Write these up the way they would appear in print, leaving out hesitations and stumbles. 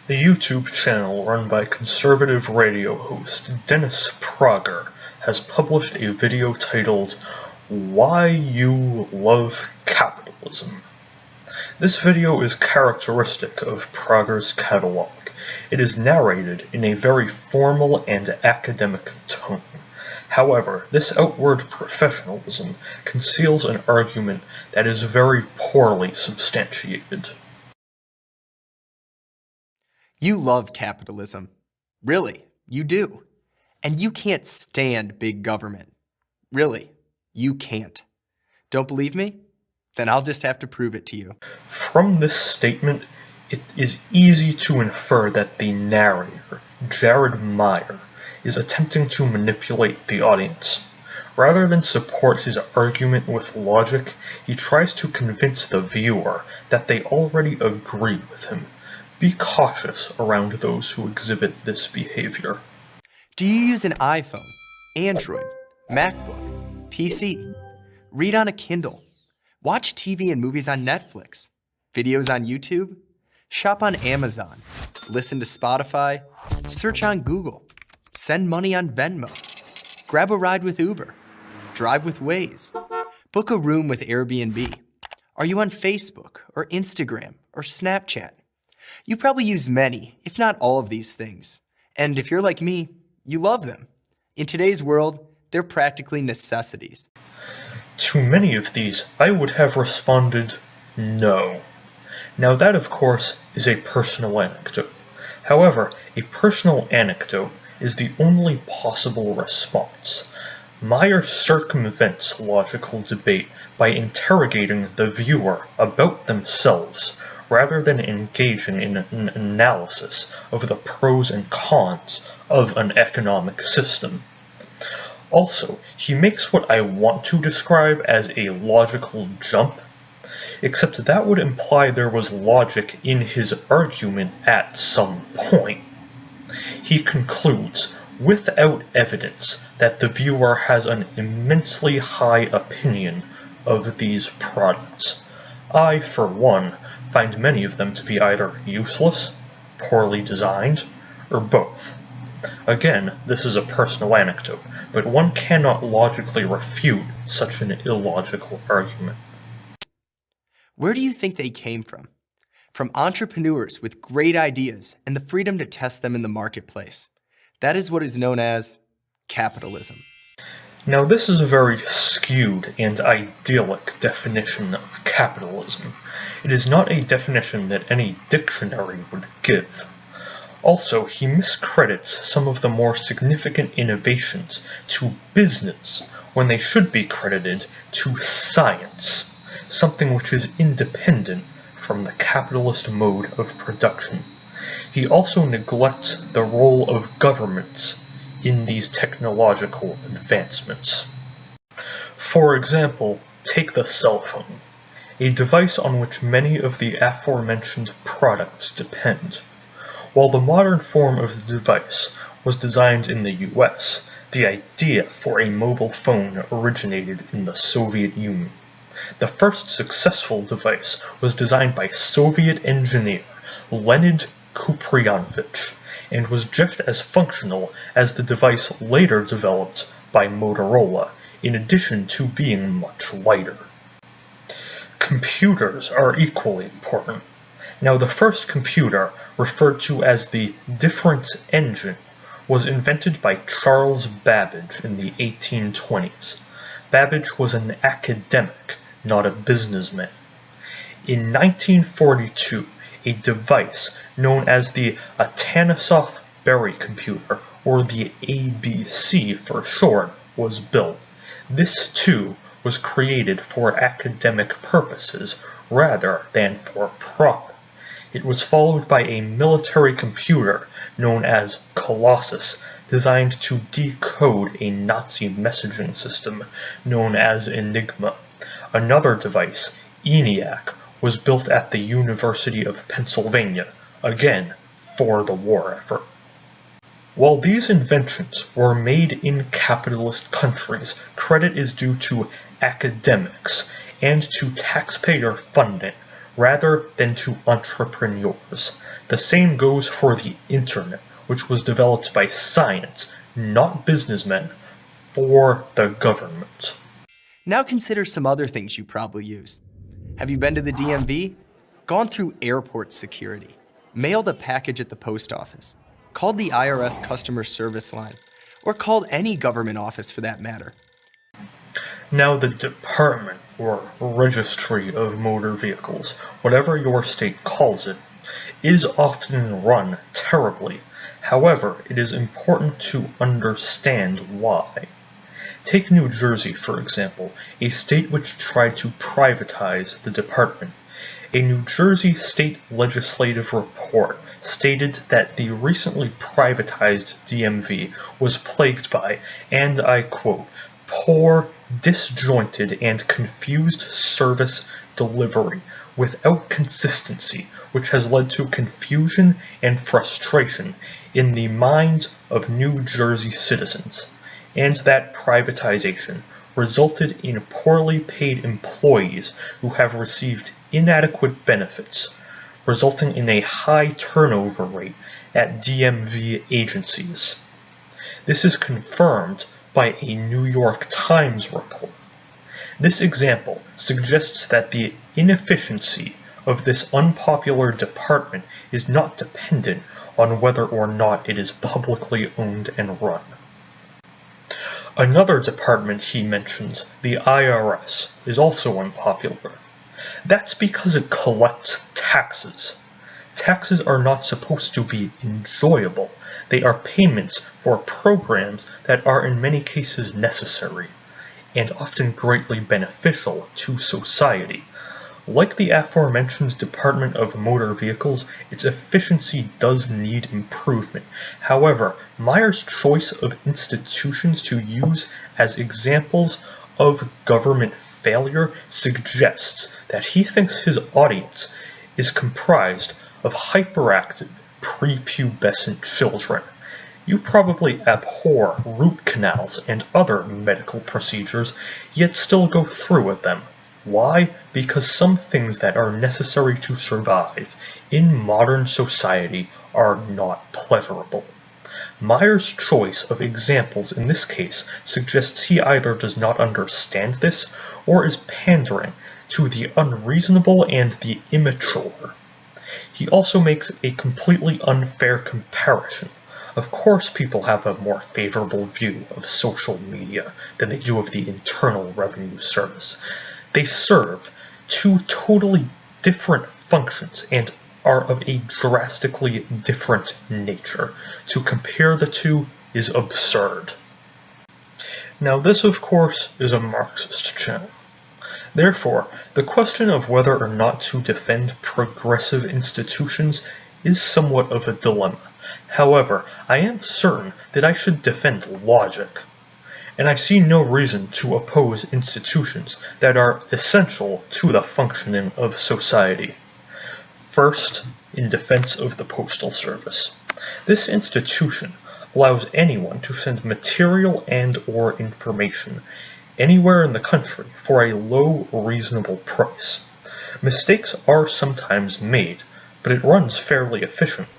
A YouTube channel run by conservative radio host Dennis Prager has published a video titled "Why You Love Capitalism." This video is characteristic of Prager's catalog. It is narrated in a very formal and academic tone. However, this outward professionalism conceals an argument that is very poorly substantiated. You love capitalism. Really, you do. And you can't stand big government. Really, you can't. Don't believe me? Then I'll just have to prove it to you. From this statement, it is easy to infer that the narrator, Jared Meyer, is attempting to manipulate the audience. Rather than support his argument with logic, he tries to convince the viewer that they already agree with him. Be cautious around those who exhibit this behavior. Do you use an iPhone, Android, MacBook, PC? Read on a Kindle? Watch TV and movies on Netflix? Videos on YouTube? Shop on Amazon? Listen to Spotify? Search on Google? Send money on Venmo? Grab a ride with Uber? Drive with Waze? Book a room with Airbnb? Are you on Facebook or Instagram or Snapchat? You probably use many, if not all of these things. And if you're like me, you love them. In today's world, they're practically necessities. To many of these, I would have responded, no. Now that, of course, is a personal anecdote. However, a personal anecdote is the only possible response. Meyer circumvents logical debate by interrogating the viewer about themselves, rather than engaging in an analysis of the pros and cons of an economic system. Also, he makes what I want to describe as a logical jump, except that would imply there was logic in his argument at some point. He concludes, without evidence, that the viewer has an immensely high opinion of these products. I, for one, find many of them to be either useless, poorly designed, or both. Again, this is a personal anecdote, but one cannot logically refute such an illogical argument. Where do you think they came from? From entrepreneurs with great ideas and the freedom to test them in the marketplace. That is what is known as capitalism. Now, this is a very skewed and idyllic definition of capitalism. It is not a definition that any dictionary would give. Also, he miscredits some of the more significant innovations to business when they should be credited to science, something which is independent from the capitalist mode of production. He also neglects the role of governments in these technological advancements. For example, take the cell phone, a device on which many of the aforementioned products depend. While the modern form of the device was designed in the US, the idea for a mobile phone originated in the Soviet Union. The first successful device was designed by Soviet engineer Leonid Kuprianovich, and was just as functional as the device later developed by Motorola, in addition to being much lighter. Computers are equally important. Now, the first computer, referred to as the difference engine, was invented by Charles Babbage in the 1820s. Babbage was an academic, not a businessman. In 1942, a device known as the Atanasoff-Berry computer, or the ABC for short, was built. This, too, was created for academic purposes rather than for profit. It was followed by a military computer known as Colossus, designed to decode a Nazi messaging system known as Enigma. Another device, ENIAC, was built at the University of Pennsylvania, again, for the war effort. While these inventions were made in capitalist countries, credit is due to academics and to taxpayer funding, rather than to entrepreneurs. The same goes for the internet, which was developed by science, not businessmen, for the government. Now consider some other things you probably use. Have you been to the DMV? Gone through airport security? Mailed a package at the post office? Called the IRS customer service line? Or called any government office for that matter? Now the Department, or Registry of Motor Vehicles, whatever your state calls it, is often run terribly. However, it is important to understand why. Take New Jersey, for example, a state which tried to privatize the department. A New Jersey state legislative report stated that the recently privatized DMV was plagued by, and I quote, poor, disjointed, and confused service delivery without consistency, which has led to confusion and frustration in the minds of New Jersey citizens, and that privatization resulted in poorly paid employees who have received inadequate benefits, resulting in a high turnover rate at DMV agencies. This is confirmed by a New York Times report. This example suggests that the inefficiency of this unpopular department is not dependent on whether or not it is publicly owned and run. Another department he mentions, the IRS, is also unpopular. That's because it collects taxes. Taxes are not supposed to be enjoyable. They are payments for programs that are in many cases necessary, and often greatly beneficial to society. Like the aforementioned Department of Motor Vehicles, its efficiency does need improvement. However, Meyer's choice of institutions to use as examples of government failure suggests that he thinks his audience is comprised of hyperactive, prepubescent children. You probably abhor root canals and other medical procedures, yet still go through with them. Why? Because some things that are necessary to survive in modern society are not pleasurable. Meyer's choice of examples in this case suggests he either does not understand this or is pandering to the unreasonable and the immature. He also makes a completely unfair comparison. Of course people have a more favorable view of social media than they do of the Internal Revenue Service. They serve two totally different functions and are of a drastically different nature. To compare the two is absurd. Now this, of course, is a Marxist channel. Therefore, the question of whether or not to defend progressive institutions is somewhat of a dilemma. However, I am certain that I should defend logic, and I see no reason to oppose institutions that are essential to the functioning of society. First, in defense of the Postal Service. This institution allows anyone to send material and/or information anywhere in the country for a low, reasonable price. Mistakes are sometimes made, but it runs fairly efficiently.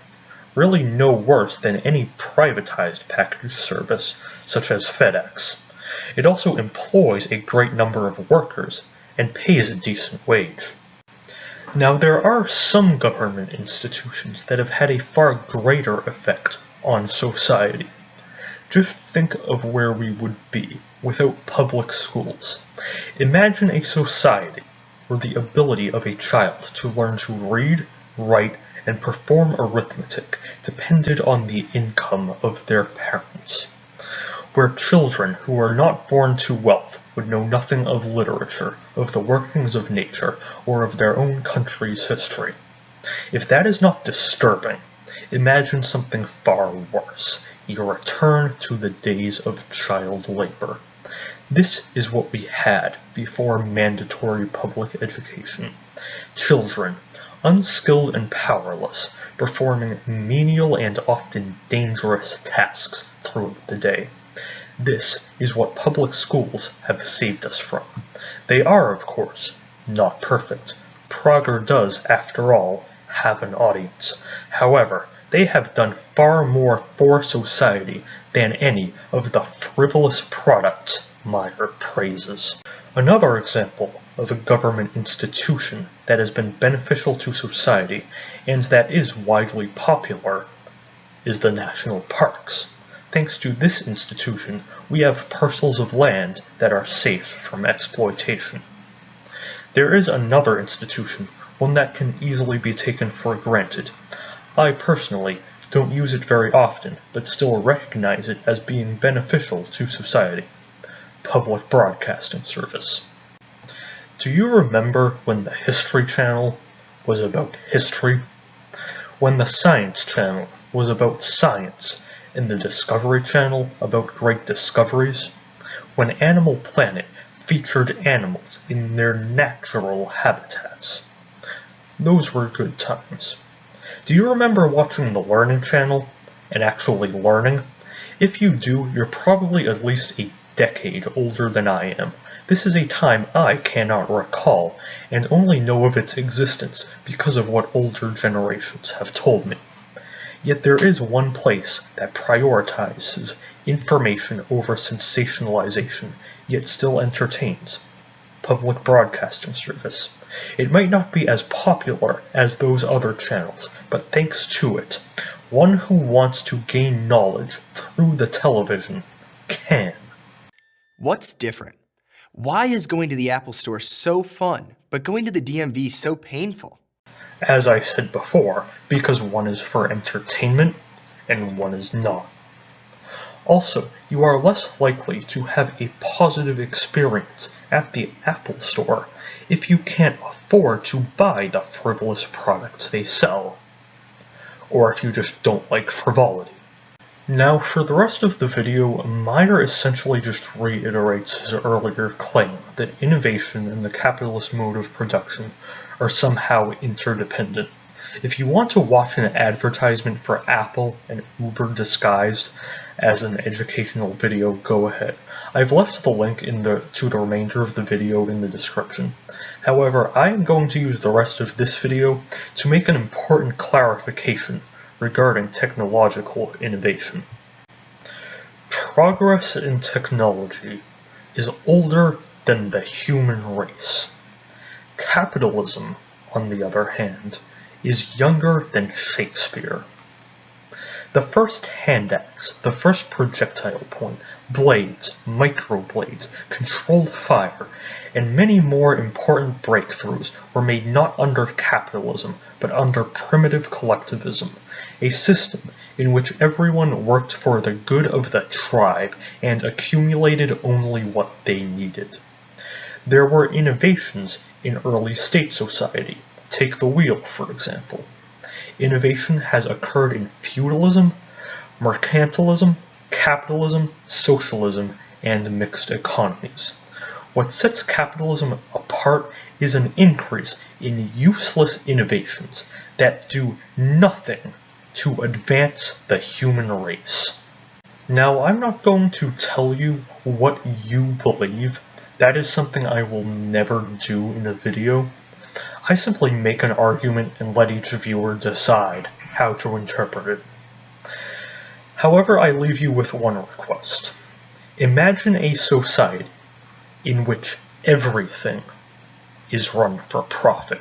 Really no worse than any privatized package service, such as FedEx. It also employs a great number of workers and pays a decent wage. Now there are some government institutions that have had a far greater effect on society. Just think of where we would be without public schools. Imagine a society where the ability of a child to learn to read, write, and perform arithmetic depended on the income of their parents, where children who are not born to wealth would know nothing of literature, of the workings of nature, or of their own country's history. If that is not disturbing, imagine something far worse, a return to the days of child labor. This is what we had before mandatory public education. Children, unskilled and powerless, performing menial and often dangerous tasks throughout the day. This is what public schools have saved us from. They are, of course, not perfect, Prager does, after all, have an audience. However, they have done far more for society than any of the frivolous products Meyer praises. Another example of a government institution that has been beneficial to society and that is widely popular is the national parks. Thanks to this institution, we have parcels of land that are safe from exploitation. There is another institution, one that can easily be taken for granted. I personally don't use it very often, but still recognize it as being beneficial to society. Public Broadcasting Service. Do you remember when the History Channel was about history? When the Science Channel was about science, and the Discovery Channel about great discoveries? When Animal Planet featured animals in their natural habitats? Those were good times. Do you remember watching the Learning Channel and actually learning? If you do, you're probably at least a decade older than I am. This is a time I cannot recall, and only know of its existence because of what older generations have told me. Yet there is one place that prioritizes information over sensationalization, yet still entertains. Public Broadcasting Service. It might not be as popular as those other channels, but thanks to it, one who wants to gain knowledge through the television can. What's different? Why is going to the Apple Store so fun, but going to the DMV so painful? As I said before, because one is for entertainment and one is not. Also, you are less likely to have a positive experience at the Apple Store if you can't afford to buy the frivolous products they sell, or if you just don't like frivolity. Now, for the rest of the video, Meyer essentially just reiterates his earlier claim that innovation and the capitalist mode of production are somehow interdependent. If you want to watch an advertisement for Apple and Uber disguised as an educational video, go ahead. I've left the link to the remainder of the video in the description. However, I am going to use the rest of this video to make an important clarification regarding technological innovation. Progress in technology is older than the human race. Capitalism, on the other hand, is younger than Shakespeare. The first hand axe, the first projectile point, blades, microblades, controlled fire, and many more important breakthroughs were made not under capitalism, but under primitive collectivism, a system in which everyone worked for the good of the tribe and accumulated only what they needed. There were innovations in early state society. Take the wheel, for example. Innovation has occurred in feudalism, mercantilism, capitalism, socialism, and mixed economies. What sets capitalism apart is an increase in useless innovations that do nothing to advance the human race. Now, I'm not going to tell you what you believe. That is something I will never do in a video. I simply make an argument and let each viewer decide how to interpret it. However, I leave you with one request. Imagine a society in which everything is run for profit.